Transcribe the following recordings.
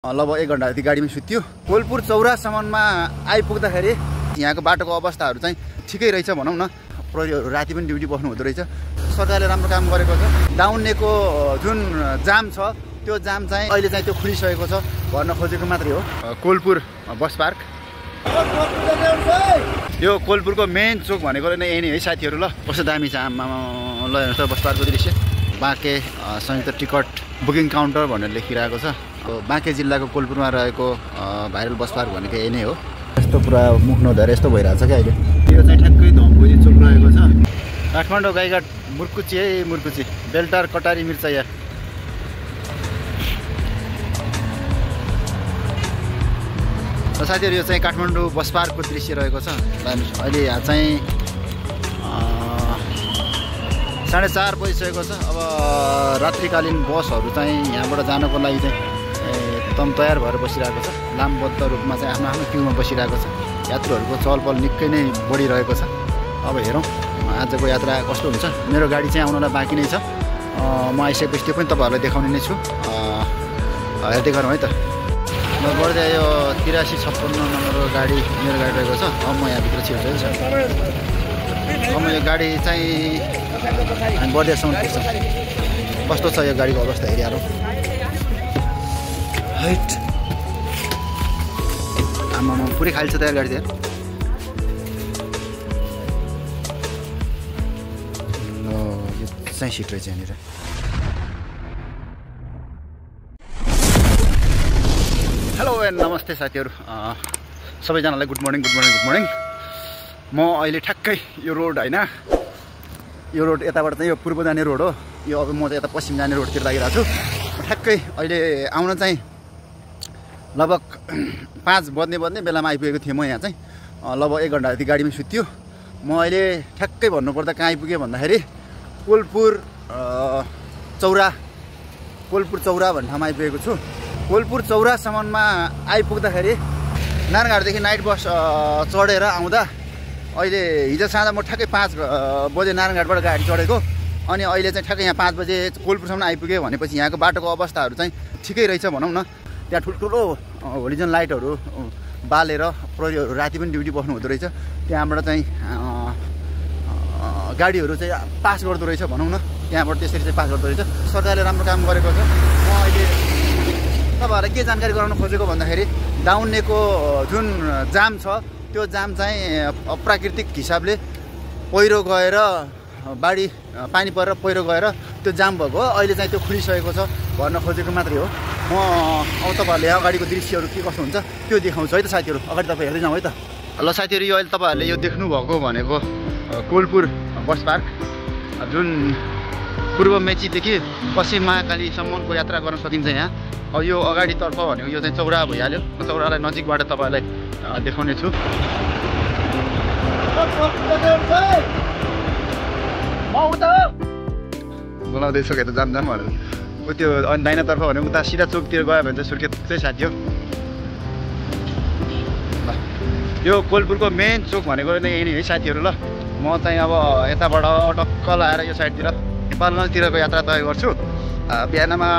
लगभग 1 घण्टा जति गाडीमा सुत्यो। कोलपुर चौरासम्ममा आइपुग्दाखेरि यहाँको बाटोको अवस्थाहरू चाहिँ ठिकै रहेछ भनौँ न। प्रहरीहरू राति पनि ड्युटी बस्नु हुँदो रहेछ। सरकारले राम्रो काम गरेको छ। दाउन्नेको जुन जाम छ त्यो जाम चाहिँ अहिले चाहिँ त्यो खुलिसकेको छ भन्न खोजेको मात्रै हो। कोलपुर बस पार्क यो कोलपुरको मेन चोक भनेको नै यही नै है साथीहरू। ल कस्तो दामी छ आमा ल हेर्नुहोस् त बस पार्कको दृश्य। बाँके संयुक्त टिकट बुकिङ काउन्टर भनेर लेखिरहेको छ। बाँके जिल्लाको कोलपुरमा रहेको भाइरल बस पार्क भनेको यही नै हो। यस्तो पुरा मुख नधरेर यस्तो भइरहेछ क्या अहिले। यो चाहिँ ठ्याक्कै धम्बुजी चोक रहेको छ। काठमाडौँ गाईघाट मुर्कुची है मुर्कुची बेल्टार कटारी मिर्चैया। साथीहरू यो चाहिँ काठमाडौँ बस पार्कको दृश्य रहेको छ। अहिले यहाँ चाहिँ 4:30 बजिसकेको छ। अब रात्रिकालीन बसहरू चाहिँ यहाँबाट जानको लागि चाहिँ एकदम तयार भएर बसिरहेको छ। लामबद्ध रूपमा चाहिँ आफ्नो आफ्नो क्युमा बसिरहेको छ। यात्रुहरूको चहलपहल निकै नै बढिरहेको छ। अब हेरौँ आजको यात्रा कस्तो हुन्छ। मेरो गाडी चाहिँ आउनलाई बाँकी नै छ। म आइसकेपछि त्यो पनि तपाईँहरूलाई देखाउने नै छु। हेर्दै गरौँ है त। म बढ्दै यो 8356 नम्बरको गाडी मेरो गाडी रहेको छ। अब म यहाँभित्र छिर्छु है सर। अब यो गाडी चाहिँ हामी बर्दियासम्म पुग्छौँ। कस्तो छ यो गाडीको अवस्था हेरिहालौँ। हाइट आमामा पुरै खाली छ त गाडी चाहिँ। यो चाहिँ सिट रहेछ यहाँनिर। हेलो एन्ड नमस्ते साथीहरू। सबैजनालाई good morning good morning good morning. म अहिले ठ्याक्कै यो रोड होइन, यो रोड यताबाट चाहिँ यो पूर्व जाने रोड हो। यो अब म चाहिँ यता पश्चिम जाने रोडतिर लागिरहेको छु। ठ्याक्कै अहिले आउन चाहिँ लगभग 5 बज्ने बेलामा आइपुगेको थिएँ म यहाँ चाहिँ। लगभग 1 घण्टा जति गाडीमा सुत्यो। म अहिले ठ्याक्कै भन्नुपर्दा कहाँ आइपुगेँ भन्दाखेरि कोलपुर चौरा भन्ने ठाउँमा आइपुगेको छु। कोलपुर चौरासम्ममा आइपुग्दाखेरि नारायणघाटदेखि नाइट बस चढेर आउँदा अहिले हिजो साँझ म ठ्याक्कै 5 बजे नारायणघाटबाट गाडी चढेको। अनि अहिले चाहिँ ठ्याक्कै यहाँ 5 बजे कोलपुरसम्म आइपुग्यो भनेपछि यहाँको बाटोको अवस्थाहरू चाहिँ ठिकै रहेछ भनौँ न। त्यहाँ ठुल्ठुलो होलिजन लाइटहरू बालेर प्रहरीहरू राति पनि ड्युटी बस्नु हुँदो रहेछ। त्यहाँबाट चाहिँ गाडीहरू चाहिँ पास गर्दो रहेछ भनौँ न। त्यहाँबाट त्यसरी चाहिँ पास गर्दो रहेछ। सरकारले राम्रो काम गरेको छ। म अहिले तपाईँहरूलाई के जानकारी गराउन खोजेको भन्दाखेरि दाउन्नेको जुन जाम छ त्यो जाम चाहिँ प्राकृतिक हिसाबले पहिरो गएर पानी परेर पहिरो गएर त्यो जाम भएको हो। अहिले चाहिँ त्यो खुलिसकेको छ भन्न खोजेको मात्रै हो। म अब तपाईँहरूले अगाडिको दृश्यहरू के कस्तो हुन्छ त्यो देखाउँछु है त साथीहरू। अगाडि तपाईँ हेर्दै जाउँ है त। ल साथीहरू यो अहिले तपाईँहरूले यो देख्नुभएको भनेको कोलपुर बस पार्क जुन पूर्व मेचीदेखि पश्चिम महाकालीसम्मको यात्रा गर्न सकिन्छ यहाँ। अब यो अगाडितर्फ भनेको यो चाहिँ चौरा भइहाल्यो। चौरालाई नजिकबाट तपाईँलाई देखाउने छु। बोलाउँदैछु कि त जाम भनेर त्यो अनि दाहिनातर्फ भनेको उता सिधा चोकतिर गयो भने चाहिँ सुर्खेत चाहिँ साथी हो। ल यो कोलपुरको मेन चोक भनेको नै यही नै है साथीहरू। ल म चाहिँ अब यताबाट टक्क लाएर यो साइडतिर नेपालतिरको यात्रा तय गर्छु। बिहानमा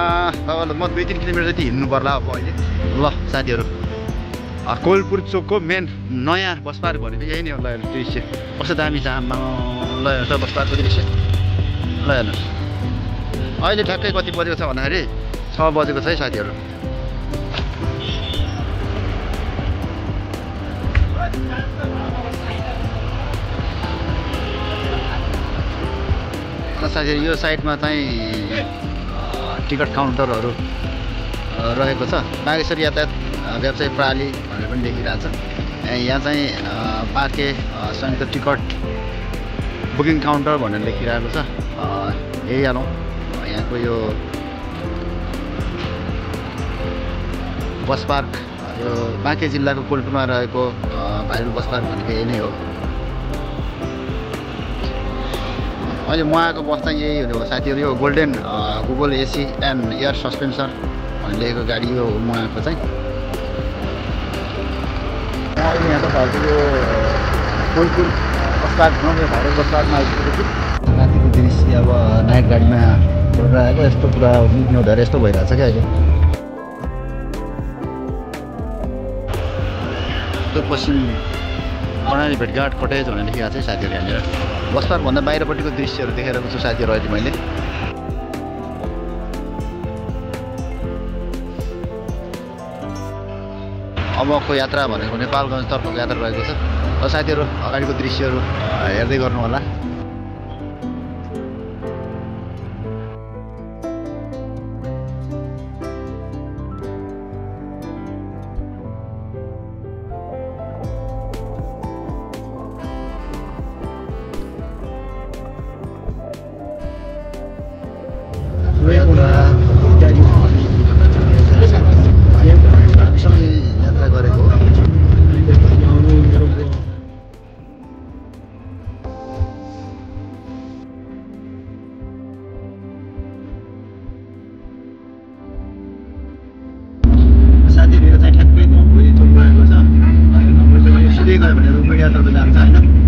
अब म 2-3 किलोमिटर जति हिँड्नु पर्ला अब अहिले। ल साथीहरू कोलपुर चोकको मेन नयाँ बस पार्क भनेको यही नै हो। ल हेर्नु दृश्य कस्तो दामी छ आमा ल हेर्नुहोस् बस पार्कको दृश्य। ल हेर्नुहोस् अहिले ठ्याक्कै कति बजेको छ भन्दाखेरि 6 बजेको छ है साथीहरू। साथीहरू यो साइडमा चाहिँ टिकट काउन्टरहरू रहेको छ। बागेश्वर यातायात व्यवसाय प्रणाली भनेर पनि लेखिरहेको छ। यहाँ चाहिँ बाँके संयुक्त टिकट बुकिङ काउन्टर भनेर लेखिरहेको छ। हेरिहालौँ यहाँको यो बस पार्क यो बाँके जिल्लाको कोलपुरमा रहेको भाइरल बस पार्क भनेको यही नै हो। अहिले म आएको बस चाहिँ यही हो साथीहरू। यो golden Google AC and air suspension भनेर लेखेको गाडी हो म आएको चाहिँ। अहिले यहाँ तपाईँहरूको यो कोलपुर बस पार्कमा यो भाइरल बस पार्कमा आइपुगेको छु। रातिको दृश्य अब नाइट गाडीमा आएको यस्तो पुरा मुख नधरेर यस्तो भइरहेछ क्या अहिले। सुदूरपश्चिम कर्णाली भेटघाट कटेज भनेर लेखिएको छ साथीहरू यहाँनिर बसपार्कभन्दा बाहिरपट्टिको दृश्यहरू देखाइरहेको छु साथीहरू अहिले मैले अबको यात्रा भनेको नेपालगञ्जतर्फको यात्रा रहेको छ र साथीहरू अगाडिको दृश्यहरू हेर्दै गर्नु होला यात्रा गरेको साथीहरू चाहिँ ठ्याक्कै 90 चोक गएको छ 90 सिधै गयो भने रुकुम यात्रा जान्छ होइन